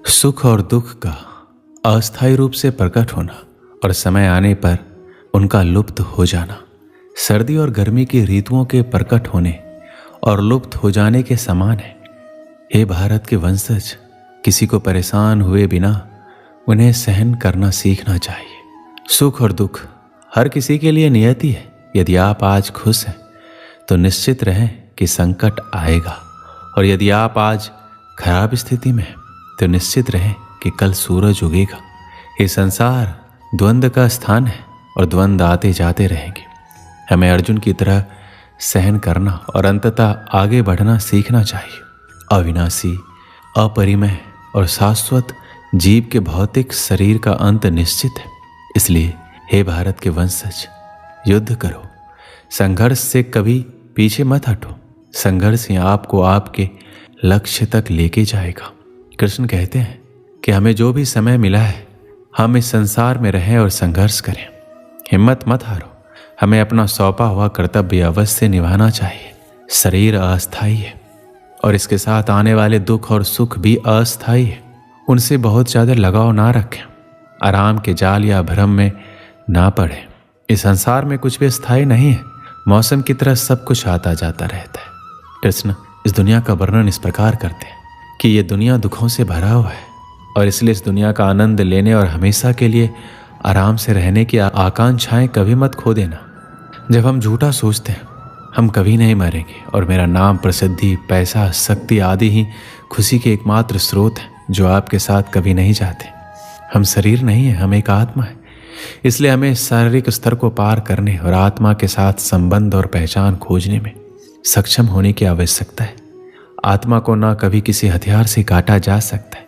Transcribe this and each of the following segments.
सुख और दुख का अस्थायी रूप से प्रकट होना और समय आने पर उनका लुप्त हो जाना सर्दी और गर्मी की ऋतुओं के प्रकट होने और लुप्त हो जाने के समान है। हे भारत के वंशज, किसी को परेशान हुए बिना उन्हें सहन करना सीखना चाहिए। सुख और दुख हर किसी के लिए नियति है। यदि आप आज खुश हैं तो निश्चित रहें कि संकट आएगा, और यदि आप आज खराब स्थिति में हैं तो निश्चित रहें कि कल सूरज उगेगा। ये संसार द्वंद्व का स्थान है और द्वंद्व आते जाते रहेंगे। हमें अर्जुन की तरह सहन करना और अंततः आगे बढ़ना सीखना चाहिए। अविनाशी, अपरिमेय और शाश्वत जीव के भौतिक शरीर का अंत निश्चित है। इसलिए हे भारत के वंशज, युद्ध करो। संघर्ष से कभी पीछे मत हटो। संघर्ष ही आपको आपके लक्ष्य तक लेके जाएगा। कृष्ण कहते हैं कि हमें जो भी समय मिला है हम इस संसार में रहें और संघर्ष करें। हिम्मत मत हारो। हमें अपना सौंपा हुआ कर्तव्य अवश्य निभाना चाहिए। शरीर अस्थायी है और इसके साथ आने वाले दुख और सुख भी अस्थायी है। उनसे बहुत ज़्यादा लगाव ना रखें। आराम के जाल या भ्रम में ना पड़े। इस संसार में कुछ भी स्थायी नहीं है। मौसम की तरह सब कुछ आता जाता रहता है। कृष्ण इस दुनिया का वर्णन इस प्रकार करते हैं कि ये दुनिया दुखों से भरा हुआ है, और इसलिए इस दुनिया का आनंद लेने और हमेशा के लिए आराम से रहने की आकांक्षाएं कभी मत खो देना। जब हम झूठा सोचते हैं हम कभी नहीं मरेंगे और मेरा नाम, प्रसिद्धि, पैसा, शक्ति आदि ही खुशी के एकमात्र स्रोत हैं जो आपके साथ कभी नहीं जाते। हम शरीर नहीं है, हम एक आत्मा है। इसलिए हमें शारीरिक स्तर को पार करने और आत्मा के साथ संबंध और पहचान खोजने में सक्षम होने की आवश्यकता है। आत्मा को ना कभी किसी हथियार से काटा जा सकता है,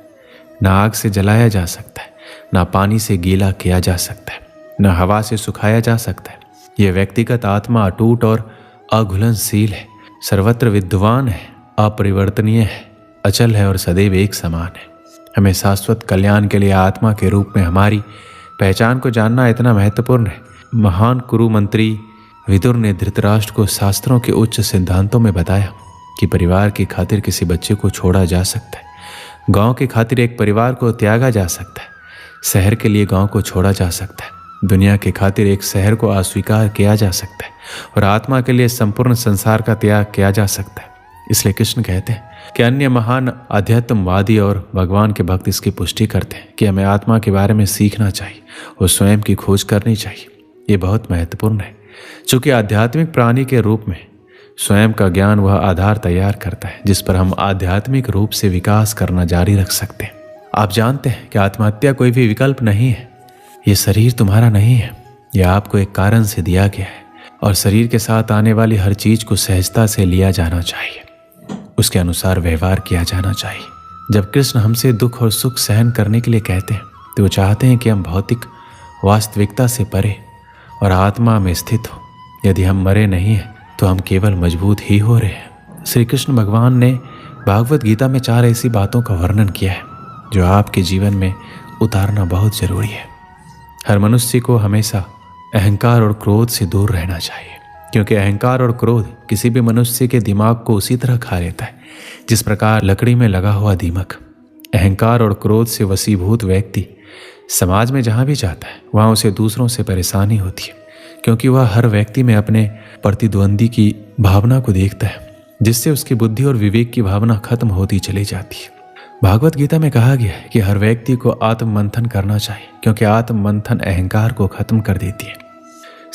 ना आग से जलाया जा सकता है, ना पानी से गीला किया जा सकता है, ना हवा से सुखाया जा सकता है। यह व्यक्तिगत आत्मा अटूट और अघुलनशील है, सर्वत्र विद्यमान है, अपरिवर्तनीय है, अचल है और सदैव एक समान है। हमें शाश्वत कल्याण के लिए आत्मा के रूप में हमारी पहचान को जानना इतना महत्वपूर्ण है। महान कुरु मंत्री विदुर ने धृतराष्ट्र को शास्त्रों के उच्च सिद्धांतों में बताया कि परिवार की खातिर किसी बच्चे को छोड़ा जा सकता है, गांव की खातिर एक परिवार को त्यागा जा सकता है, शहर के लिए गांव को छोड़ा जा सकता है, दुनिया की खातिर एक शहर को अस्वीकार किया जा सकता है, और आत्मा के लिए संपूर्ण संसार का त्याग किया जा सकता है। इसलिए कृष्ण कहते हैं कि अन्य महान अध्यात्मवादी और भगवान के भक्त इसकी पुष्टि करते हैं कि हमें आत्मा के बारे में सीखना चाहिए और स्वयं की खोज करनी चाहिए। ये बहुत महत्वपूर्ण है, चूँकि आध्यात्मिक प्राणी के रूप में स्वयं का ज्ञान वह आधार तैयार करता है जिस पर हम आध्यात्मिक रूप से विकास करना जारी रख सकते हैं। आप जानते हैं कि आत्महत्या कोई भी विकल्प नहीं है। ये शरीर तुम्हारा नहीं है, यह आपको एक कारण से दिया गया है, और शरीर के साथ आने वाली हर चीज को सहजता से लिया जाना चाहिए, उसके अनुसार व्यवहार किया जाना चाहिए। जब कृष्ण हमसे दुख और सुख सहन करने के लिए कहते हैं तो वो चाहते हैं कि हम भौतिक वास्तविकता से परे और आत्मा में स्थित हो। यदि हम मरे नहीं हैं तो हम केवल मजबूत ही हो रहे हैं। श्री कृष्ण भगवान ने भागवत गीता में 4 ऐसी बातों का वर्णन किया है जो आपके जीवन में उतारना बहुत जरूरी है। हर मनुष्य को हमेशा अहंकार और क्रोध से दूर रहना चाहिए, क्योंकि अहंकार और क्रोध किसी भी मनुष्य के दिमाग को उसी तरह खा लेता है जिस प्रकार लकड़ी में लगा हुआ दीमक। अहंकार और क्रोध से वशीभूत व्यक्ति समाज में जहाँ भी जाता है वहाँ उसे दूसरों से परेशानी होती है, क्योंकि वह हर व्यक्ति में अपने प्रतिद्वंदी की भावना को देखता है, जिससे उसकी बुद्धि और विवेक की भावना खत्म होती चली जाती है। भागवत गीता में कहा गया है कि हर व्यक्ति को आत्ममंथन करना चाहिए, क्योंकि आत्ममंथन अहंकार को खत्म कर देती है।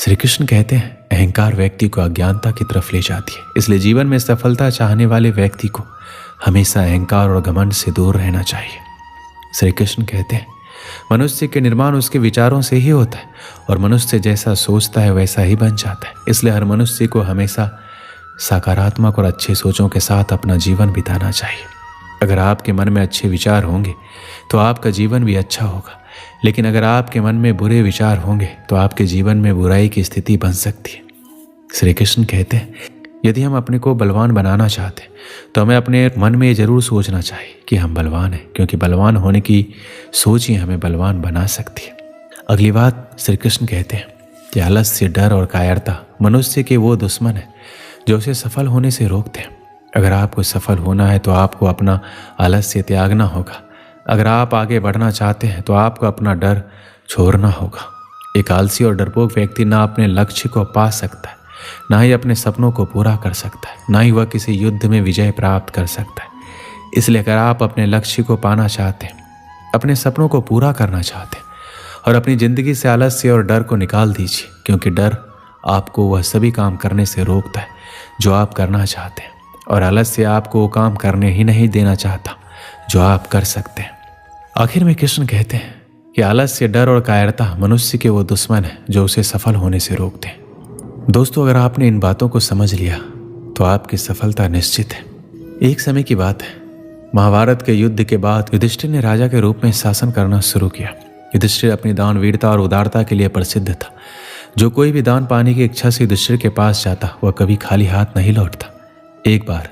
श्री कृष्ण कहते हैं अहंकार व्यक्ति को अज्ञानता की तरफ ले जाती है। इसलिए जीवन में सफलता चाहने वाले व्यक्ति को हमेशा अहंकार और घमंड से दूर रहना चाहिए। श्री कृष्ण कहते हैं मनुष्य के निर्माण उसके विचारों से ही होता है, और मनुष्य जैसा सोचता है वैसा ही बन जाता है। इसलिए हर मनुष्य को हमेशा सकारात्मक और अच्छे सोचों के साथ अपना जीवन बिताना चाहिए। अगर आपके मन में अच्छे विचार होंगे तो आपका जीवन भी अच्छा होगा, लेकिन अगर आपके मन में बुरे विचार होंगे तो आपके जीवन में बुराई की स्थिति बन सकती है। श्री कृष्ण कहते हैं यदि हम अपने को बलवान बनाना चाहते हैं तो हमें अपने मन में जरूर सोचना चाहिए कि हम बलवान हैं, क्योंकि बलवान होने की सोच ही हमें बलवान बना सकती है। अगली बात श्री कृष्ण कहते हैं कि आलस्य, डर और कायरता मनुष्य के वो दुश्मन है जो उसे सफल होने से रोकते हैं। अगर आपको सफल होना है तो आपको अपना आलस्य त्यागना होगा, अगर आप आगे बढ़ना चाहते हैं तो आपको अपना डर छोड़ना होगा। एक आलसी और डरपोक व्यक्ति ना अपने लक्ष्य को पा सकता है, ना ही अपने सपनों को पूरा कर सकता है, ना ही वह किसी युद्ध में विजय प्राप्त कर सकता है। इसलिए अगर आप अपने लक्ष्य को पाना चाहते हैं, अपने सपनों को पूरा करना चाहते हैं और अपनी ज़िंदगी से आलस्य और डर को निकाल दीजिए, क्योंकि डर आपको वह सभी काम करने से रोकता है जो आप करना चाहते हैं, और आलस्य आपको वो काम करने ही नहीं देना चाहता जो आप कर सकते हैं। आखिर में कृष्ण कहते हैं कि आलस्य, डर और कायरता मनुष्य के वो दुश्मन हैं जो उसे सफल होने से रोकते हैं। दोस्तों, अगर आपने इन बातों को समझ लिया तो आपकी सफलता निश्चित है। एक समय की बात है, महाभारत के युद्ध के बाद युधिष्ठिर ने राजा के रूप में शासन करना शुरू किया। युधिष्ठिर अपनी दानवीरता और उदारता के लिए प्रसिद्ध था। जो कोई भी दान पाने की इच्छा से युधिष्ठिर के पास जाता, वह कभी खाली हाथ नहीं लौटता। एक बार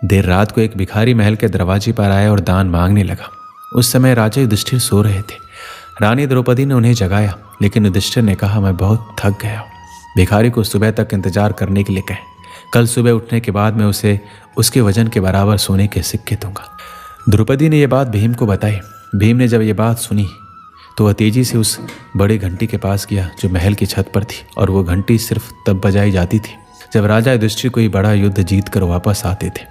देर रात को एक भिखारी महल के दरवाजे पर आया और दान मांगने लगा। उस समय राजा युधिष्ठिर सो रहे थे। रानी द्रौपदी ने उन्हें जगाया, लेकिन युधिष्ठिर ने कहा, मैं बहुत थक गया हूँ। भिखारी को सुबह तक इंतजार करने के लिए कहें। कल सुबह उठने के बाद मैं उसे उसके वजन के बराबर सोने के सिक्के दूंगा। द्रौपदी ने यह बात भीम को बताई। भीम ने जब ये बात सुनी तो वह तेजी से उस बड़ी घंटी के पास गया जो महल की छत पर थी, और वो घंटी सिर्फ तब बजाई जाती थी जब राजा युधिष्ठिर कोई बड़ा युद्ध जीत कर वापस आते थे।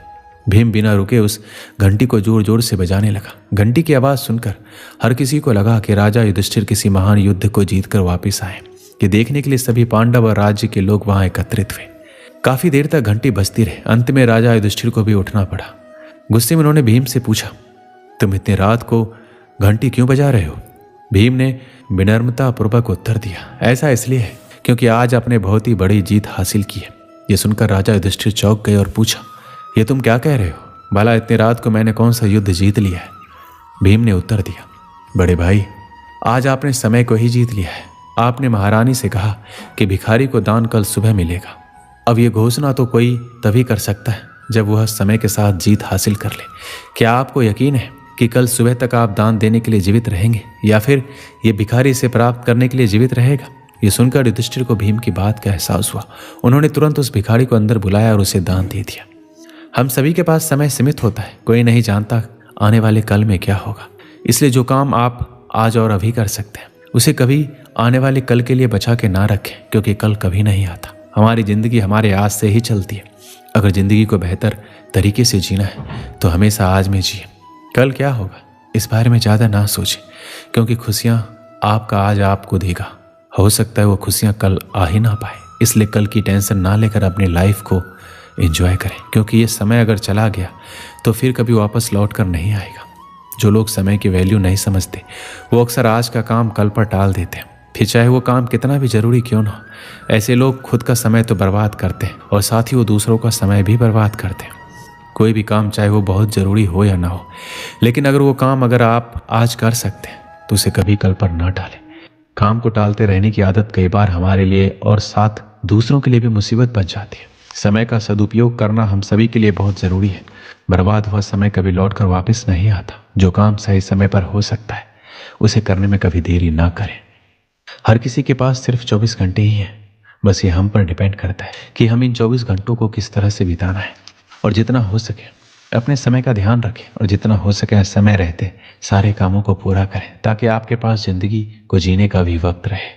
भीम बिना रुके उस घंटी को जोर जोर से बजाने लगा। घंटी की आवाज़ सुनकर हर किसी को लगा कि राजा युधिष्ठिर किसी महान युद्ध को जीत कर वापस आए। ये देखने के लिए सभी पांडव और राज्य के लोग वहां एकत्रित हुए। काफी देर तक घंटी बजती रही। अंत में राजा युधिष्ठिर को भी उठना पड़ा। गुस्से में उन्होंने भीम से पूछा, तुम इतनी रात को घंटी क्यों बजा रहे हो? भीम ने विनम्रता पूर्वक उत्तर दिया, ऐसा इसलिए है क्योंकि आज आपने बहुत ही बड़ी जीत हासिल की है। यह सुनकर राजा युधिष्ठिर चौंक गए और पूछा, ये तुम क्या कह रहे हो? भला इतनी रात को मैंने कौन सा युद्ध जीत लिया है? भीम ने उत्तर दिया, बड़े भाई, आज आपने समय को ही जीत लिया है। आपने महारानी से कहा कि भिखारी को दान कल सुबह मिलेगा। अब यह घोषणा तो कोई तभी कर सकता है जब वह समय के साथ जीत हासिल कर ले। क्या आपको यकीन है कि कल सुबह तक आप दान देने के लिए जीवित रहेंगे, या फिर ये भिखारी से प्राप्त करने के लिए जीवित रहेगा? ये सुनकर युधिष्ठिर को भीम की बात का एहसास हुआ। उन्होंने तुरंत उस भिखारी को अंदर बुलाया और उसे दान दे दिया। हम सभी के पास समय सीमित होता है, कोई नहीं जानता आने वाले कल में क्या होगा। इसलिए जो काम आप आज और अभी कर सकते हैं, उसे कभी आने वाले कल के लिए बचा के ना रखें, क्योंकि कल कभी नहीं आता। हमारी जिंदगी हमारे आज से ही चलती है। अगर जिंदगी को बेहतर तरीके से जीना है तो हमेशा आज में जिए। कल क्या होगा इस बारे में ज़्यादा ना सोचें, क्योंकि खुशियाँ आपका आज आपको देगा। हो सकता है वो खुशियाँ कल आ ही ना पाए। इसलिए कल की टेंशन ना लेकर अपनी लाइफ को एंजॉय करें, क्योंकि ये समय अगर चला गया तो फिर कभी वापस लौट कर नहीं आएगा। जो लोग समय की वैल्यू नहीं समझते वो अक्सर आज का काम कल पर टाल देते हैं, फिर चाहे वो काम कितना भी जरूरी क्यों ना हो। ऐसे लोग खुद का समय तो बर्बाद करते हैं और साथ ही वो दूसरों का समय भी बर्बाद करते हैं। कोई भी काम चाहे वो बहुत ज़रूरी हो या ना हो, लेकिन अगर वो काम अगर आप आज कर सकते हैं तो उसे कभी कल पर ना टालें। काम को टालते रहने की आदत कई बार हमारे लिए और साथ दूसरों के लिए भी मुसीबत बन जाती है। समय का सदुपयोग करना हम सभी के लिए बहुत ज़रूरी है। बर्बाद हुआ समय कभी लौट कर वापस नहीं आता। जो काम सही समय पर हो सकता है उसे करने में कभी देरी ना करें। हर किसी के पास सिर्फ 24 घंटे ही हैं। बस ये हम पर डिपेंड करता है कि हम इन 24 घंटों को किस तरह से बिताना है। और जितना हो सके अपने समय का ध्यान रखें, और जितना हो सके समय रहते सारे कामों को पूरा करें, ताकि आपके पास ज़िंदगी को जीने का भी वक्त रहे।